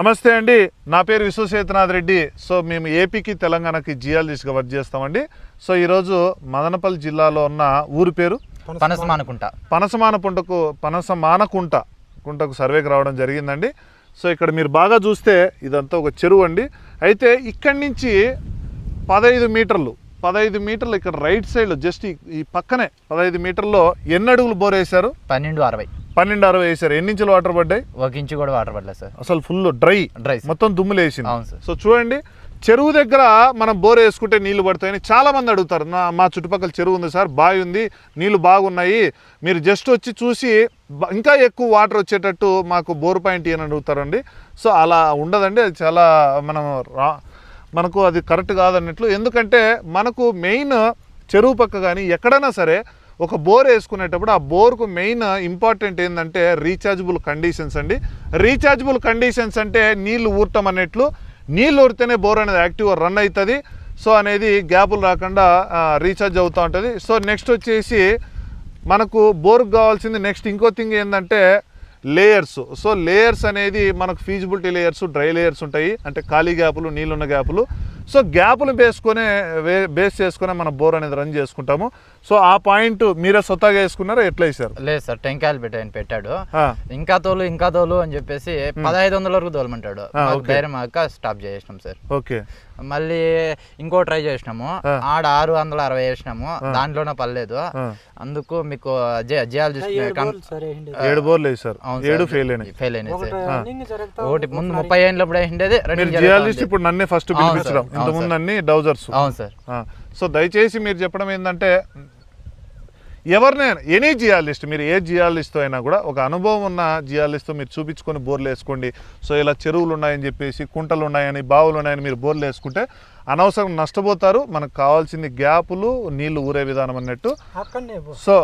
నమస్తే అండి, నా పేరు విశ్వసేతనాథ్ రెడ్డి. సో మేము ఏపీకి తెలంగాణకి జియాలజిస్ట్గా వర్క్ చేస్తామండి. సో ఈరోజు మదనపల్లి జిల్లాలో ఉన్న ఊరి పేరు పనసమానకుంటకు సర్వేకి రావడం జరిగిందండి. సో ఇక్కడ మీరు బాగా చూస్తే ఇదంతా ఒక చెరువు అండి. అయితే ఇక్కడి నుంచి 15 మీటర్లు ఇక్కడ రైట్ సైడ్లో జస్ట్ ఈ పక్కనే 15 మీటర్లో ఎన్ని అడుగులు బోర్ వేశారు? 1260 వేసారు. ఎన్ని ఇంచులు వాటర్ పడ్డాయి? 1 ఇంచు కూడా వాటర్ పడలేదు సార్. అసలు ఫుల్ డ్రై మొత్తం దుమ్ములు వేసింది. సో చూడండి, చెరువు దగ్గర మనం బోర్ వేసుకుంటే నీళ్లు పడతాయని చాలా మంది అడుగుతారు. మా చుట్టుపక్కల చెరువు ఉంది సార్, బావి ఉంది, నీళ్లు బాగున్నాయి, మీరు జస్ట్ వచ్చి చూసి ఇంకా ఎక్కువ వాటర్ వచ్చేటట్టు మాకు బోర్ పాయింట్ అని అడుగుతారండి. సో అలా ఉండదండి, అది చాలా మనకు అది కరెక్ట్ కాదన్నట్లు. ఎందుకంటే మనకు మెయిన్ చెరువు పక్క కానీ ఎక్కడైనా సరే ఒక బోర్ వేసుకునేటప్పుడు ఆ బోర్కు మెయిన్ ఇంపార్టెంట్ ఏంటంటే రీఛార్జబుల్ కండిషన్స్ అండి. రీఛార్జబుల్ కండిషన్స్ అంటే నీళ్లు ఊరటం అన్నట్లు, నీళ్ళు ఊరితేనే బోర్ అనేది యాక్టివ్గా రన్ అవుతుంది. సో అనేది గ్యాపులు రాకుండా రీఛార్జ్ అవుతూ ఉంటుంది. సో నెక్స్ట్ వచ్చేసి మనకు బోర్కు కావాల్సింది నెక్స్ట్ ఇంకో థింగ్ ఏంటంటే లేయర్స్. సో లేయర్స్ అనేది మనకు ఫీజిబిలిటీ లేయర్స్, డ్రై లేయర్స్ ఉంటాయి, అంటే ఖాళీ గ్యాపులు, నీళ్ళున్న గ్యాపులు. సో గ్యాపులు బేస్ చేసుకునే మనం బోర్ అనేది రన్ చేసుకుంటాము. సో ఆ పాయింట్ మీరే స్వతహాగా వేసుకున్నారా, ఎట్లా వేసారు? లేదు సార్, టెంకాయలు పెట్టాడు. ఇంకా తోలు అని చెప్పేసి 1500 వరకు తోలమంటాడు. ధైర్యం స్టాప్ చేసినాం సార్. ఓకే, మళ్ళీ ఇంకో ట్రై చేసినాము, ఆడ 660 వేసినాము, దాంట్లోనే పర్లేదు. అందుకు మీకు జియాలజిస్ట్ 7 బోర్లు వేసారు, 7 ఫెయిల్ అయినాయి సార్. ఒకటి ముందు 30 ఏళ్ళప్పుడు వేసిండేది. జియాలజిస్ట్ ఇప్పుడు నన్నే ఫస్ట్ పిలిపించడం, ఇంతకుముందు అన్ని డౌజర్స్. అవును సార్. సో దయచేసి మీరు చెప్పడం ఏంటంటే ఎవరినైనా ఎనీ జియాలజిస్ట్, మీరు ఏ జియాలజిస్ట్తో అయినా కూడా ఒక అనుభవం ఉన్న జియాలజిస్ట్తో మీరు చూపించుకొని బోర్లు వేసుకోండి. సో ఇలా చెరువులు ఉన్నాయని చెప్పేసి, కుంటలు ఉన్నాయని, బావులు ఉన్నాయని మీరు బోర్లు వేసుకుంటే అనవసరం నష్టపోతారు. మనకు కావాల్సింది గ్యాపులు, నీళ్లు ఊరే విధానం అన్నట్టు. సో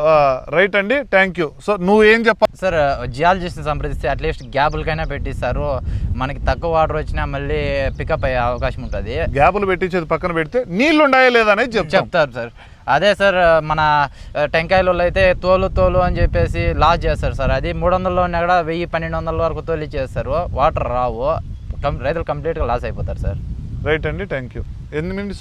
రైట్ అండి, థ్యాంక్ యూ. సో నువ్వేం చెప్పాలి సార్? జియాలజిస్ట్ని సంప్రదిస్తే అట్లీస్ట్ గ్యాపులకైనా పెట్టిస్తారు, మనకి తక్కువ వాటర్ వచ్చినా మళ్ళీ పికప్ అయ్యే అవకాశం ఉంటుంది. గ్యాపులు పెట్టించేది పక్కన పెడితే నీళ్లు ఉన్నాయా లేదా అనేది చెప్తారు సార్. అదే సార్, మన టెంకాయలు అయితే తోలు అని చెప్పేసి లాస్ చేస్తారు సార్. అది 300లో ఉన్నా కూడా 1000-1200 వరకు తోలి చేస్తారు, వాటర్ రావు, రైతులు కంప్లీట్గా లాస్ అయిపోతారు సార్. రైట్ అండి, థ్యాంక్ యూ. 8 minutes